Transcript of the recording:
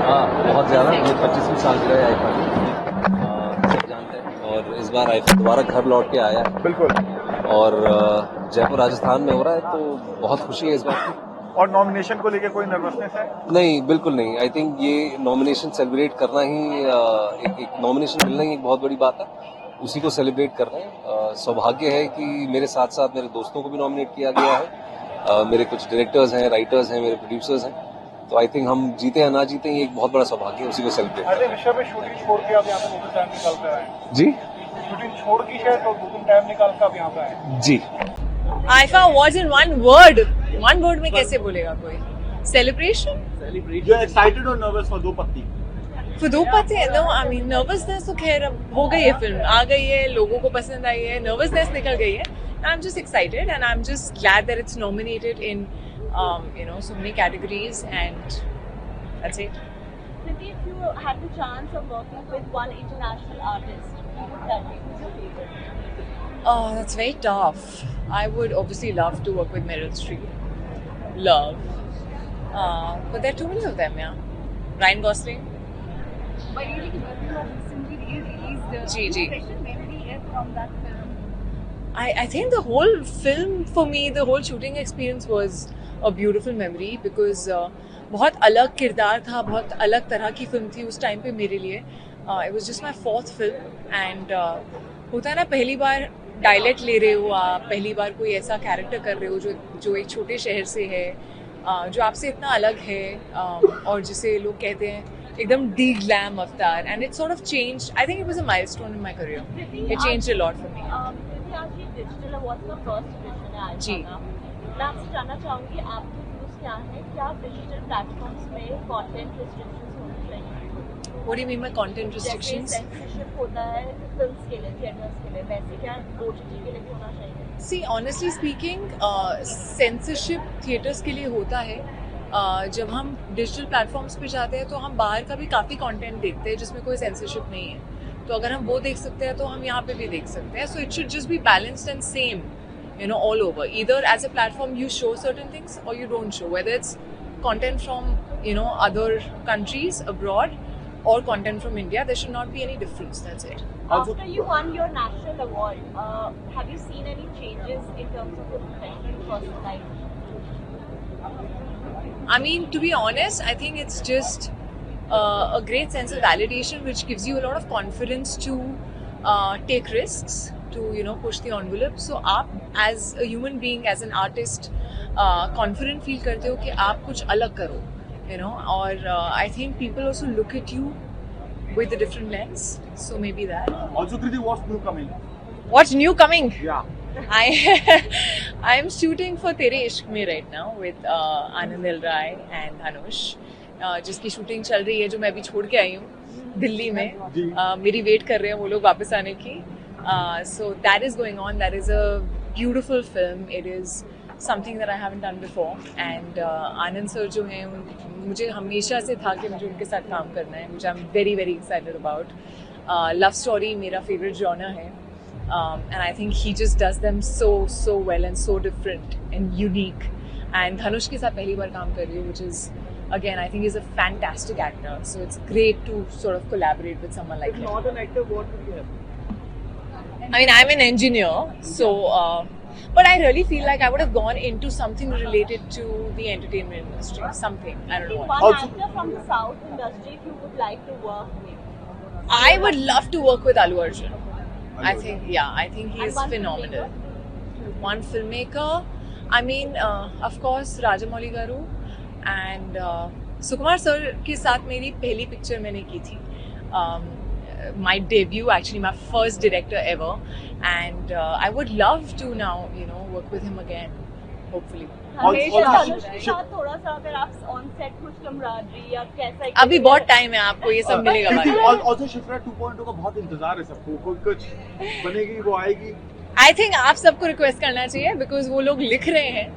हाँ, बहुत ज़्यादा। ये 25वीं साल की है आईफा की, सब जानते हैं। और इस बार आईफा दोबारा घर लौट के आया है बिल्कुल। और जयपुर राजस्थान में हो रहा है, तो बहुत खुशी है इस बात की। और नॉमिनेशन को लेके कोई नर्वसनेस है? नहीं, बिल्कुल नहीं। आई थिंक ये नॉमिनेशन सेलिब्रेट करना ही एक नॉमिनेशन मिलना ही एक बहुत बड़ी बात है। उसी को सेलिब्रेट कर रहे हैं। सौभाग्य है कि मेरे साथ साथ मेरे दोस्तों को भी नॉमिनेट किया गया है। मेरे कुछ डायरेक्टर्स हैं, राइटर्स हैं, मेरे प्रोड्यूसर्स हैं। तो आई थिंक हम जीते या ना जीते, ये एक बहुत बड़ा सौभाग्य है, उसी को सेलिब्रेट अरे ऋषभ शूटिंग छोड़ के अब यहाँ पे 2 दिन टाइम निकाल कर आए। जी शूटिंग छोड़ की है तो 2 दिन टाइम निकाल कर अब यहाँ पे आए। जी। IIFA awards in one word में कैसे बोलेगा कोई? सेलिब्रेशन। यू एक्साइटेड और nervous for Do Patti? For दो पत्ते नो, आई मीन नर्वसनेस तो खैर अब हो गई है, फिल्म आ गई है, लोगों को पसंद आई है, नर्वसनेस निकल गई है. I'm just excited and I'm just glad that it's nominated in so many categories, and that's it. Maybe if you had the chance of working with one international artist, who would that be? Who's your favorite? Oh, that's very tough. I would obviously love to work with Meryl Streep. Love. But there are too many of them, yeah. Ryan Gosling. But you have recently released Ji. special memory is from that film. I think the whole film for me, the whole shooting experience was a beautiful memory because बहुत अलग किरदार था, बहुत अलग तरह की film थी उस टाइम पे मेरे लिए. It was just my 4th film and होता है ना, पहली बार डायलेक्ट ले रहे हो आप, पहली बार कोई ऐसा कैरेक्टर कर रहे हो जो एक छोटे शहर से है, जो आपसे इतना अलग है, और जिसे लोग कहते हैं एकदम डी ग्लैम अवतार, and it sort of changed. I think it was a milestone in my career. It changed a lot for me. आज ये डिजिटल अवार्ड्स का फर्स्ट एडिशन है जी. आईफा का. मैं आपसे जानना चाहूँगी आपके व्यूज क्या हैं? क्या डिजिटल प्लेटफॉर्म्स में कंटेंट रिस्ट्रिक्शंस होने चाहिए? What do you mean by content restrictions? जैसे सेंसरशिप होता है फिल्म्स के लिए, थिएटर्स के लिए, वैसे क्या ओटीटी के लिए भी होना चाहिए? See, honestly speaking, censorship theatres के लिए होता है. जब हम डिजिटल प्लेटफॉर्म्स पे जाते हैं तो हम बाहर का भी काफ़ी कंटेंट देखते हैं जिसमें कोई सेंसरशिप नहीं है. तो अगर हम वो देख सकते हैं तो हम यहाँ पे भी देख सकते हैं. So it should just be balanced and same, all over. Either as a platform you show certain things or you don't show. Whether it's content from other countries abroad or content from India, there should not be any difference. That's it. After you won your national award, have you seen any changes in terms of your professional and personal life? I mean, to be honest, I think it's just a great sense of validation, which gives you a lot of confidence to take risks, to push the envelope. So, आप as a human being, as an artist, confident feel करते हो कि आप कुछ अलग करो, और I think people also look at you with a different lens. So maybe that. Also, Kriti, what's new coming? What's new coming? Yeah. I'm shooting for तेरे इश्क में right now with Anand L Rai and Dhanush, जिसकी shooting चल रही है, जो मैं अभी छोड़ के आई हूँ दिल्ली में. मेरी वेट कर रहे हैं वो लोग वापस आने की. So that is going on. That is a beautiful film. It is something that I haven't done before. And Anand sir जो हैं, मुझे हमेशा से था कि मुझे उनके साथ काम करना है, which I'm very very excited about. Love story मेरा favorite genre है. And I think he just does them so well and so different and unique. And Dhanush के साथ पहली बार काम कर रही हूँ, which is again I think he's a fantastic actor. So it's great to sort of collaborate with someone like him. Not an actor, what would you have? I mean, I'm an engineer, so but I really feel like I would have gone into something related to the entertainment industry. Something, I don't know what. One actor from the South industry if you would like to work with? I would love to work with Allu Arjun. I think he is one phenomenal. One filmmaker, I mean, of course, Rajamouli garu, and Sukumar sir के साथ मेरी पहली picture मैंने की थी. My debut, actually, my first director ever, and I would love to now, work with him again, hopefully. हमेशा also धनुष के साथ थोड़ा सा अगर आप ऑन सेट कुछ कमरादरी या कैसा अभी बहुत टाइम है, आपको ये सब मिलेगा बाद में. Also, शिफ्रा 2.0 का बहुत इंतजार है सबको. कोई कुछ बनेगी, वो आएगी. I think आप सबको रिक्वेस्ट करना चाहिए, because वो लोग लिख रहे हैं